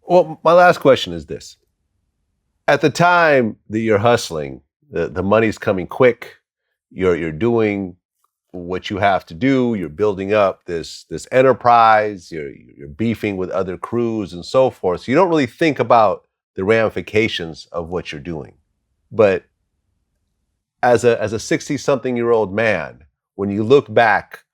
Well, my last question is this. At the time that you're hustling, the money's coming quick. You're doing what you have to do. You're building up this enterprise. You're beefing with other crews and so forth. So you don't really think about the ramifications of what you're doing. But as a 60-something-year-old man, when you look back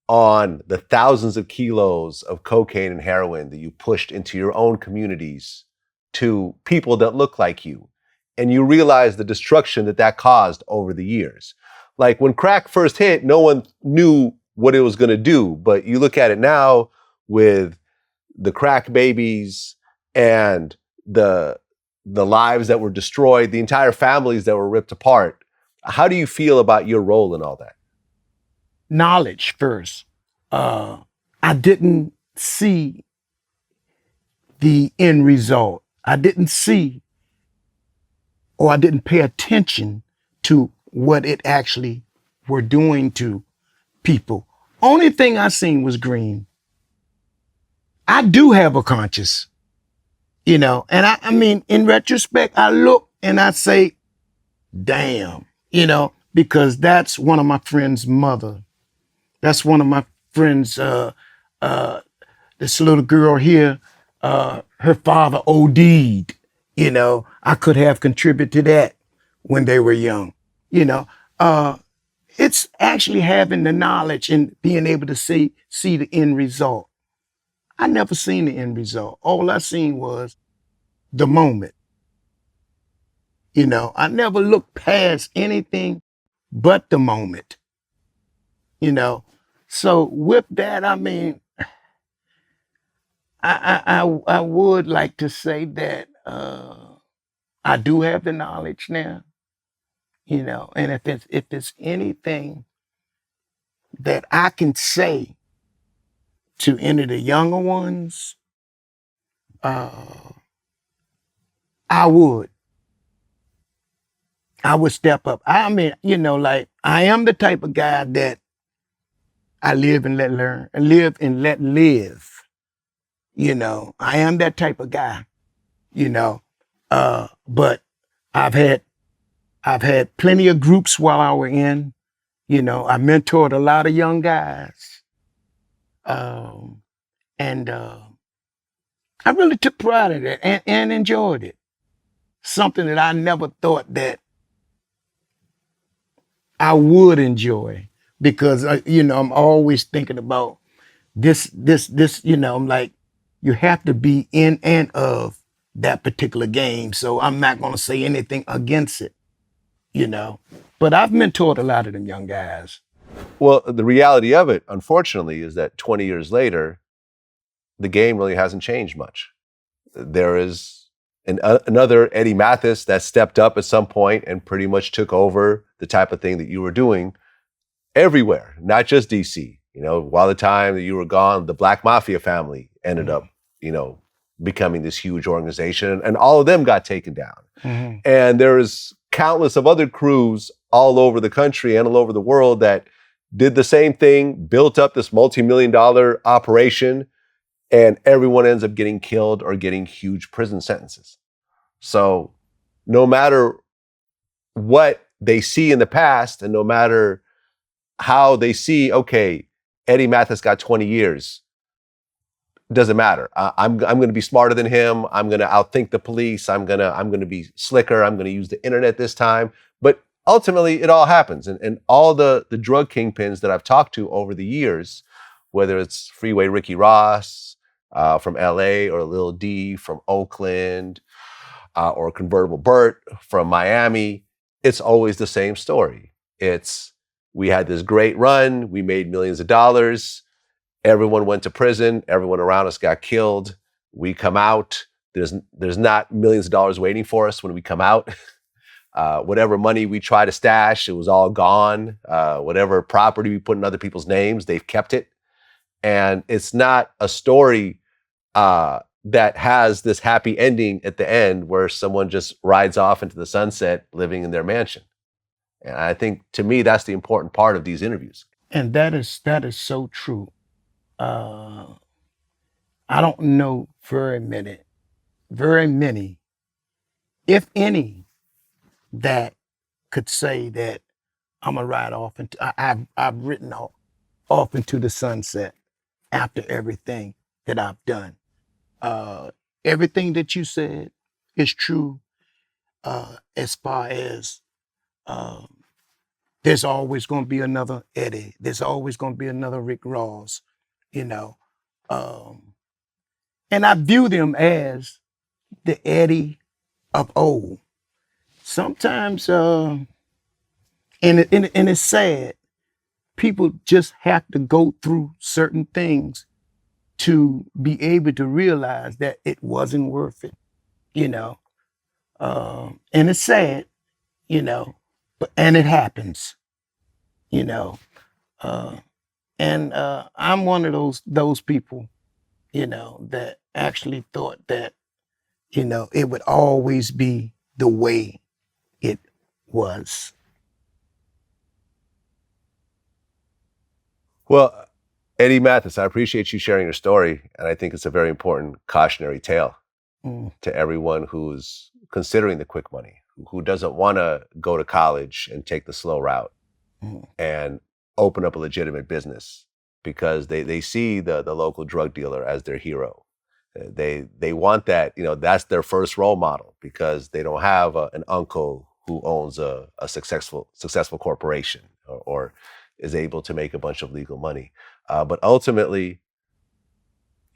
on the thousands of kilos of cocaine and heroin that you pushed into your own communities to people that look like you, and you realize the destruction that that caused over the years. Like when crack first hit, no one knew what it was going to do, but you look at it now with the crack babies and the lives that were destroyed, the entire families that were ripped apart. How do you feel about your role in all that? Knowledge first. I didn't see the end result. I didn't see, or I didn't pay attention to what it actually were doing to people. Only thing I seen was green. I do have a conscience, and I mean, in retrospect, I look and I say, damn, because that's one of my friend's mother. That's one of my friends, this little girl here, her father OD'd, I could have contributed to that when they were young, it's actually having the knowledge and being able to see the end result. I never seen the end result. All I seen was the moment. I never looked past anything but the moment, So with that, I mean, I would like to say that I do have the knowledge now, and if it's anything that I can say to any of the younger ones, I would. I would step up. I mean, like I am the type of guy that I live and let learn, and live and let live. I am that type of guy, but I've had plenty of groups while I was in, I mentored a lot of young guys. And I really took pride in it and enjoyed it. Something that I never thought that I would enjoy because, I'm always thinking about this, I'm like, you have to be in and of that particular game. So I'm not going to say anything against it, but I've mentored a lot of them young guys. Well, the reality of it, unfortunately, is that 20 years later, the game really hasn't changed much. There is another Eddie Mathis that stepped up at some point and pretty much took over the type of thing that you were doing everywhere, not just DC. While the time that you were gone, the Black Mafia family ended up, becoming this huge organization, and all of them got taken down. Mm-hmm. And there's countless of other crews all over the country and all over the world that did the same thing, built up this multi-million-dollar operation, and everyone ends up getting killed or getting huge prison sentences. So no matter what they see in the past, and no matter how they see, okay, Eddie Mathis got 20 years, doesn't matter. I'm going to be smarter than him. I'm going to outthink the police. I'm going to be slicker. I'm going to use the internet this time. But ultimately, it all happens. And all the drug kingpins that I've talked to over the years, whether it's Freeway Ricky Ross from LA, or Lil D from Oakland, or Convertible Burt from Miami, it's always the same story. We had this great run. We made millions of dollars. Everyone went to prison. Everyone around us got killed. We come out. There's not millions of dollars waiting for us when we come out. Whatever money we try to stash, it was all gone. Whatever property we put in other people's names, they've kept it. And it's not a story that has this happy ending at the end where someone just rides off into the sunset living in their mansion. And I think, to me, that's the important part of these interviews. And that is so true. I don't know very many very many, if any, that could say that I'm gonna ride off into I've written off into the sunset after everything that I've done. Uh, Everything that you said is true. As far as um, there's always going to be another Eddie. There's always going to be another Rick Ross. You know, um, and I view them as the Eddie of old. Sometimes, and it's sad. People just have to go through certain things to be able to realize that it wasn't worth it, you know. And it's sad, you know, but and it happens, you know. Uh, and I'm one of those people, you know, that actually thought that, you know, it would always be the way it was. Well, Eddie Mathis, I appreciate you sharing your story, and I think it's a very important cautionary tale Mm, to everyone who's considering the quick money, who doesn't want to go to college and take the slow route mm, and open up a legitimate business because they see the local drug dealer as their hero. They want that, you know, that's their first role model because they don't have an uncle who owns a successful corporation or is able to make a bunch of legal money. But ultimately,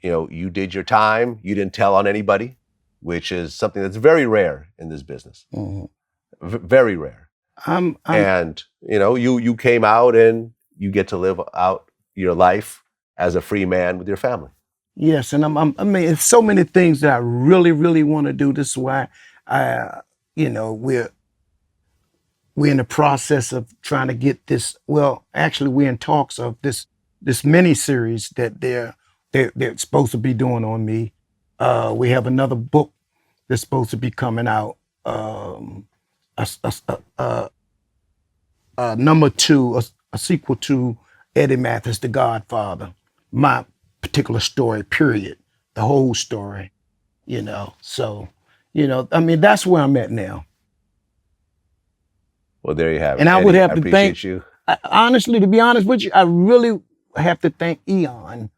you know, you did your time. You didn't tell on anybody, which is something that's very rare in this business. mm. Very rare. I'm And you know, you came out and you get to live out your life as a free man with your family. Yes, and I mean, it's so many things that I really, really want to do. This is why I, you know, we're in the process of trying to get this. Well, actually, we're in talks of this mini series that they're supposed to be doing on me. We have another book that's supposed to be coming out. A, a, a, number two, a sequel to Eddie Mathis, The Godfather. My particular story, period. The whole story, you know. So, you know, I mean, that's where I'm at now. Well, there you have it. And I would Eddie, have I to appreciate thank, you. honestly, to be honest with you, I really have to thank Eon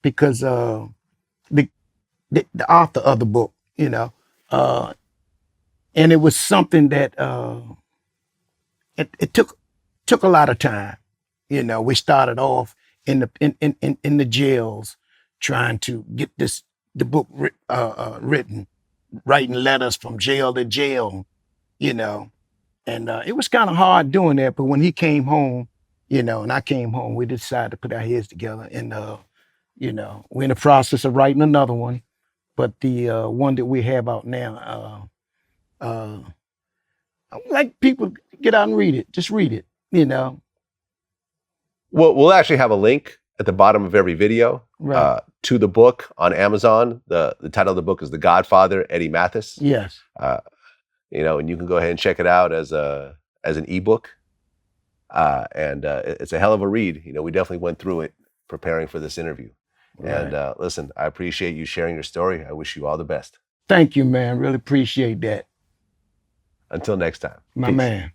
because the, the author of the book, you know, uh, and it was something that it took a lot of time. You know, we started off in the jails trying to get the book written, writing letters from jail to jail, you know, and it was kind of hard doing that. But when he came home, you know, and I came home, we decided to put our heads together, and you know, we're in the process of writing another one. But the one that we have out now, I would like people to get out and read it. Just read it, you know. Well, we'll actually have a link at the bottom of every video Right. to the book on Amazon. The title of the book is The Godfather, Eddie Mathis. Yes. You know, and you can go ahead and check it out as an ebook. And it's a hell of a read. You know, we definitely went through it preparing for this interview. Right. And listen, I appreciate you sharing your story. I wish you all the best. Thank you, man. Really appreciate that. Until next time. My Peace. man.